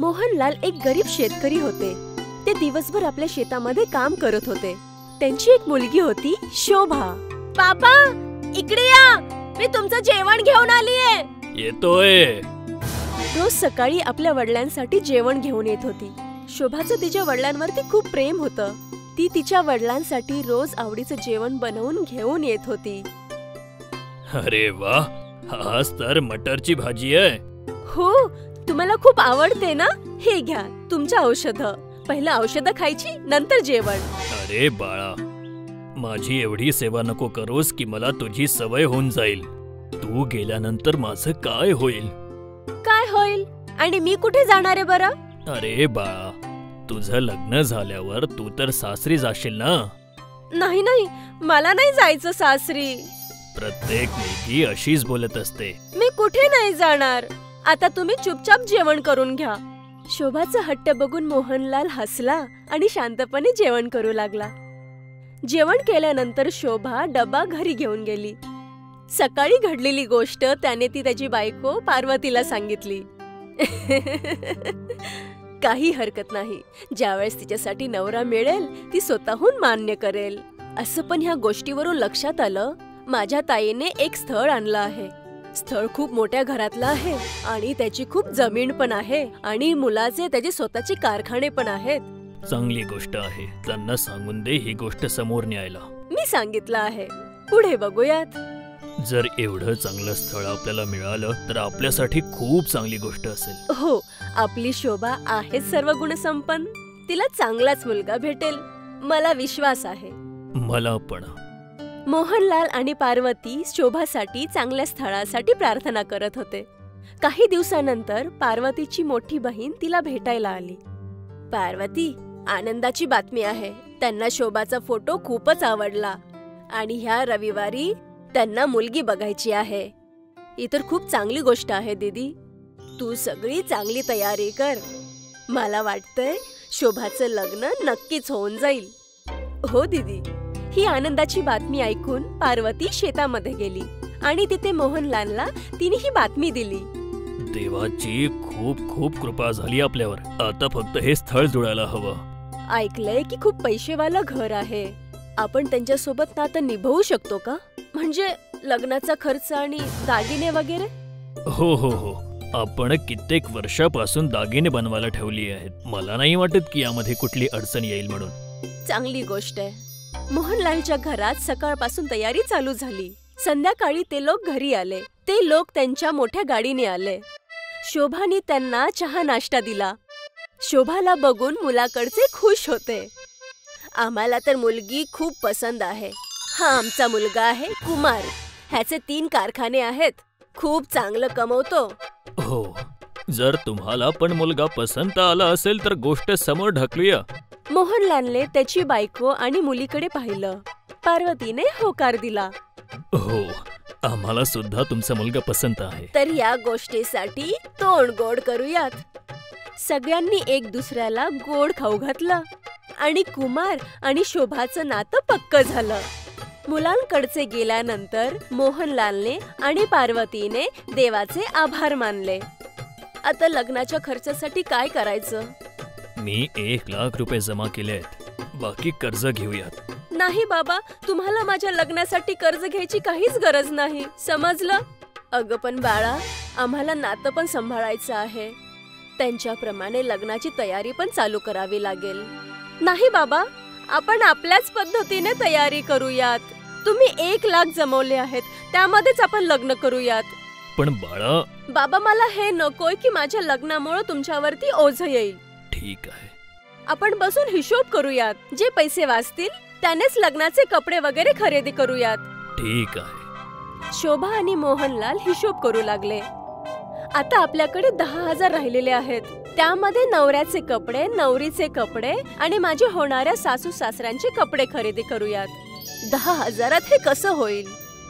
मोहनलाल एक गरीब शेतकरी होते. ते दिवसभर आपल्या शेतामध्ये काम करत होते. त्यांची एक मुलगी होती, शोभा. पापा, इकडे या, मी तुमचं जेवण घेऊन आलीये. येतोय. रोज सकाळी आपल्या वडिलांसाठी जेवण घेऊन येत होती. शोभाचं तिच्या वडिलांवरती खूप प्रेम होतं. ती तिच्या वडिलांसाठी रोज आवडीचं जेवण बनवून घेऊन येत होती. अरे वा, हाच तर मटरची भाजी आहे. हो, तुम्हाला खूप आवडते ना? हे घ्या तुमचं औषध. पहिलं औषध खायची, नंतर जेवण. अरे बाळा, माझी एवढी सेवा नको करोस की मला तुझी सवय होऊन जाईल. तू गेल्यानंतर माझं काय होईल? काय होईल? आणि मी कुठे जाणार आहे बरं? अरे बाळा, तुझं लग्न झाल्यावर तू तर सासरी जाशील ना? नाही नाही, मला नाही जायचं सासरी. प्रत्येक मुलगी अशीच बोलत असते. मी कुठे नाही जाणार. आता तुम्ही चुपचाप जेवण करून घ्या. शोभाचा हट्ट बघून मोहनलाल हसला आणि शांतपणे जेवण करू लागला. जेवण केल्यानंतर शोभा डबा घरी घेऊन गेली. सकाळी घडलेली गोष्ट त्याने ती त्याची बायको पार्वतीला सांगितली. काही हरकत नाही, ज्यावेळेस तिच्यासाठी नवरा मिळेल ती स्वतःहून मान्य करेल. असं पण ह्या गोष्टीवरून लक्षात आलं, माझ्या ताईने एक स्थळ आणलं आहे. स्थळ खूप मोठ्या घरातलं आहे आणि त्याची खूप जमीन पण आहे आणि मुलाचे त्याचे स्वतःचे कारखाने पण आहेत. चांगली गोष्ट आहे. त्यांना सांगून दे ही गोष्ट समोर न्यायला. मी सांगितलं आहे, पुढे बघूयात. जर एवढं चांगलं स्थळ आपल्याला मिळालं तर आपल्यासाठी खूप चांगली गोष्ट असेल. हो, आपली शोभा आहे सर्व गुणसंपन्न. तिला चांगलाच मुलगा भेटेल, मला विश्वास आहे. मला पण. मोहनलाल आणि पार्वती शोभासाठी चांगल्या स्थळासाठी प्रार्थना करत होते. काही दिवसानंतर पार्वतीची मोठी बहीण तिला भेटायला आली. पार्वती, आनंदाची बातमी आहे. त्यांना शोभाचा फोटो खूपच आवडला आणि ह्या रविवारी त्यांना मुलगी बघायची आहे. ही तर खूप चांगली गोष्ट आहे दीदी. तू सगळी चांगली तयारी कर. मला वाटतंय शोभाचं लग्न नक्कीच होऊन जाईल. हो दीदी. ही आनंदाची बातमी ऐकून पार्वती शेतामध्ये गेली आणि तिथे मोहनलालला तिने ही बातमी दिली. देवाची खूप खूप कृपा झाली आपल्यावर. आता फक्त हे स्थळ जुळायला हवं. ऐकलंय की खूप पैसेवालं घर आहे. आपण त्यांच्यासोबत नातं निभवू शकतो का? म्हणजे लग्नाचा खर्च आणि दागिने वगैरे? हो हो हो, आपण कित्येक वर्षापासून दागिने बनवायला ठेवली आहेत. मला नाही वाटत की यामध्ये कुठली अडचण येईल म्हणून. चांगली गोष्ट आहे. मोहनलालच्या घरात सकाळपासून तयारी चालू झाली. संध्याकाळी ते लोक घरी आले. ते लोक त्यांच्या मोठ्या गाडीने आले. शोभाने त्यांना चहा नाश्ता दिला. शोभाला बघून मुलाकडचे खुश होते. आम्हाला तर मुलगी खूप पसंत आहे. हा आमचा मुलगा आहे कुमार. ह्याचे 3 कारखाने आहेत. खूप चांगलं कमवतो. हो, जर तुम्हाला पण मुलगा पसंत आला असेल तर गोष्ट समोर ढकलूया. मोहनलालने त्याची बायको आणि मुलीकडे पाहिलं. पार्वतीने होकार दिला. हो, आम्हाला सुद्धा तुमचा मुलगा पसंत आहे. तर या गोष्टीसाठी तोंड गोड करूयात. सगळ्यांनी एक दुसऱ्याला गोड खाऊ घातलं आणि कुमार आणि शोभाचं नातं पक्क झालं. मुलांकडचे गेल्यानंतर मोहनलालने आणि पार्वतीने देवाचे आभार मानले. आता लग्नाच्या खर्चासाठी काय करायचं? मी 1 लाख रुपये जमा केले आहेत. बाकी कर्ज घेऊयात. नाही बाबा, तुम्हाला माझ्या लग्नासाठी कर्ज घ्यायची काहीच गरज नाही, समजलं? अगं पण बाळा, आम्हाला नातं पण सांभाळायचं आहे. त्यांच्याप्रमाणे लग्नाची तयारी पण चालू करावी लागेल. नाही बाबा, आपण आपल्याच पद्धतीने तयारी करूयात. तुम्ही 1 लाख जमवले आहेत, त्यामध्येच आपण लग्न करूयात. पण बाळा. बाबा, मला हे नकोय की माझ्या लग्नामुळे तुमच्यावरती ओझं येईल. ठीक आहे, आपण बसून हिशोब करूयात. जे पैसे वाचतील त्यानेच लग्नाचे कपडे वगैरे खरेदी करूयात. ठीक आहे. शोभा आणि मोहनलाल हिशोब करू लागले. आता आपल्याकडे 10,000 राहिलेले आहेत. त्यामध्ये नवऱ्याचे कपडे, नवरीचे कपडे आणि माझ्या होणाऱ्या सासू सासऱ्यांचे कपडे खरेदी करूयात. 10,000 हे कसं होईल?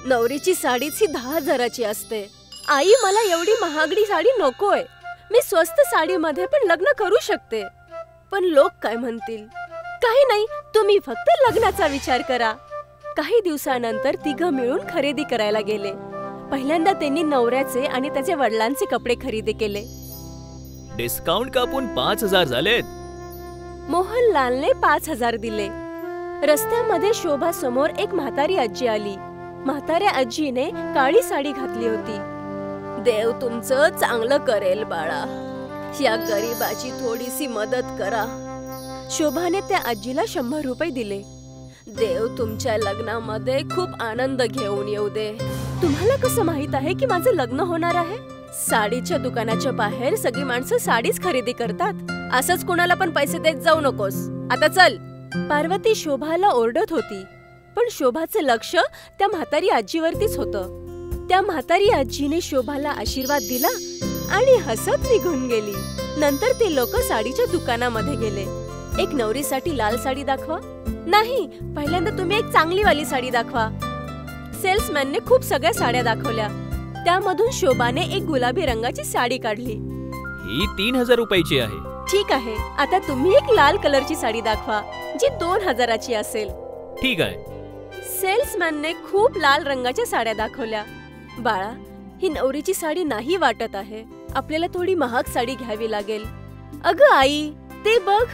नवरीची साडीच ही 10,000ची असते. आई, मला एवढी महागडी साडी नकोय. मी स्वस्त साडीमध्ये पण लग्न करू शकते. पण लोक काय म्हणतील? काही नाही, तुम्ही फक्त लग्नाचा विचार करा. काही दिवसानंतर तिघं मिळून खरेदी करायला गेले. पहिल्यांदा त्यांनी नवऱ्याचे आणि त्याच्या वडिलांचे कपडे खरेदी केले. डिस्काउंट कापून 5,000 झालेत. मोहनलालने 5,000 दिले. रस्त्यामध्ये शोभा समोर एक म्हातारी आजी आली. म्हाताऱ्या आजीने काळी साडी घातली होती. देव तुमचं चांगलं करेल बाळा, या गरीबाची थोडीशी मदत करा. शोभाने त्या आजीला 100 रुपये दिले. देव तुमच्या लग्नामध्ये खूप आनंद घेऊन येऊ दे. तुम्हाला कसं माहित आहे की माझं लग्न होणार आहे? साडीच्या दुकानाच्या बाहेर सगळी माणसं साडीच खरेदी करतात. असंच कोणाला पण पैसे देत जाऊ नकोस. आता चल. पार्वती शोभाला ओरडत होती, पण शोभाचं लक्ष त्या म्हातारी आजीवरतीच होतं. त्या म्हातारी आजीने शोभाला आशीर्वाद दिला आणि हसत निघून गेली. नंतर ते लोक साडीच्या दुकानामध्ये गेले. एक नवरीसाठी लाल साडी दाखवा. नाही, पहिल्यांदा तुम्ही एक चांगलीवाली साडी दाखवा. सेल्समॅनने खूप सगळ्या साड्या दाखवल्या. त्यामधून शोभाने एक गुलाबी रंगाची साडी काढली. ही 3,000 रुपयाची आहे. ठीक आहे, आता तुम्ही एक लाल कलरची साडी दाखवा जी 2,000ची असेल. ठीक आहे. सेल्समॅनने खूप लाल रंगाच्या साड्या दाखवल्या. बाळा, ही नवरीची साडी नाही वाटत आहे. आपल्याला थोडी महाग साडी घ्यावी लागेल. अगं आई, ते बघ,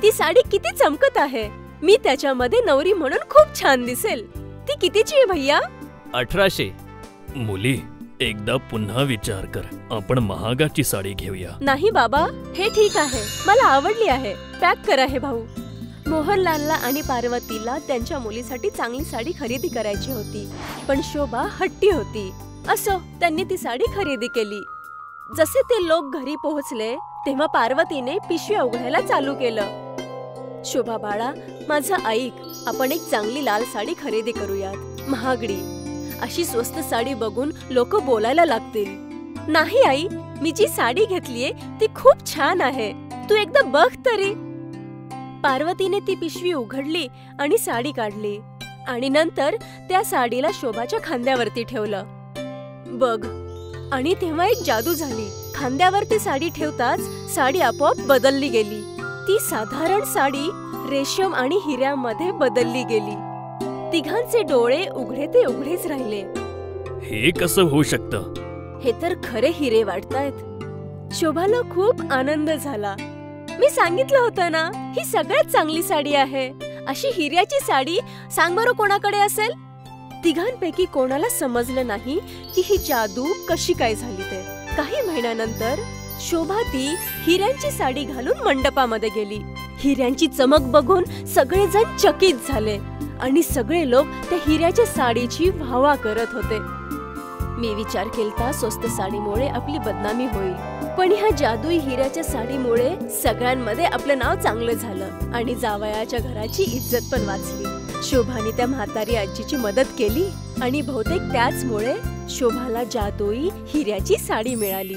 ती साडी किती चमकत आहे. मी त्याच्यामध्ये नवरी म्हणून खूप छान दिसेल. ती कितीची आहे भैया? 1,800. मुली, एकदा पुन्हा विचार कर. आपण महागाची साडी घेऊया. नाही बाबा, हे ठीक आहे. मला आवडली आहे. पॅक करा हे भाऊ. मोहनलालला आणि पार्वतीला त्यांच्या मुलीसाठी चांगली साडी खरेदी करायची होती, पण शोभा हट्टी होती. असो, त्यांनी ती साडी खरेदी केली. जसे ते लोक घरी पोहोचले तेव्हा पार्वतीने पिशव्या उघडायला चालू केलं. शोभा बाळा, माझं ऐक. आपण एक चांगली लाल साडी खरेदी करूयात. महागडी अशी स्वस्त साडी बघून लोक बोलायला लागतील. नाही आई, मी जी साडी घेतलीये ती खूप छान आहे. तू एकदा बघ तरी. पार्वतीने ती पिशवी उघडली आणि साडी काढली आणि नंतर त्या साडीला शोभाच्या खांद्यावरती ठेवलं. बघ, आणि तेव्हा एक जादू झाली. खांद्यावरती साडी ठेवताच साडी आपोआप बदलली गेली. ती साधारण साडी रेशम आणि हिऱ्यामध्ये बदलली गेली. तिघांचे डोळे उघडे ते उघडेच राहिले. हे कसं होऊ शकतं? हे तर खरे हिरे वाटतायत. शोभाला खूप आनंद झाला. मी सांगितलं होतं ना, ही सगळ्यात चांगली साडी आहे. अशी हिऱ्याची साडी सांग बरं कोणाकडे असेल? तिघांपैकी कोणाला समजलं नाही की ही जादू कशी काय झाली ते. काही महिन्यानंतर शोभा ती हिऱ्यांची साडी घालून मंडपामध्ये गेली. हिऱ्यांची चमक बघून सगळेजण चकित झाले आणि सगळे लोक त्या हिऱ्याच्या साडीची वाहवा करत होते. मी विचार केलता स्वस्त साडीमुळे आपली बदनामी होईल, पण ह्या जादुई हिऱ्याच्या साडीमुळे सगळ्यांमध्ये आपलं नाव चांगलं झालं आणि जावयाच्या घराची इज्जत पण वाचली. शोभाने त्या म्हातारी आजीची मदत केली आणि बहुतेक त्याचमुळे शोभाला जादुई हिऱ्याची साडी मिळाली.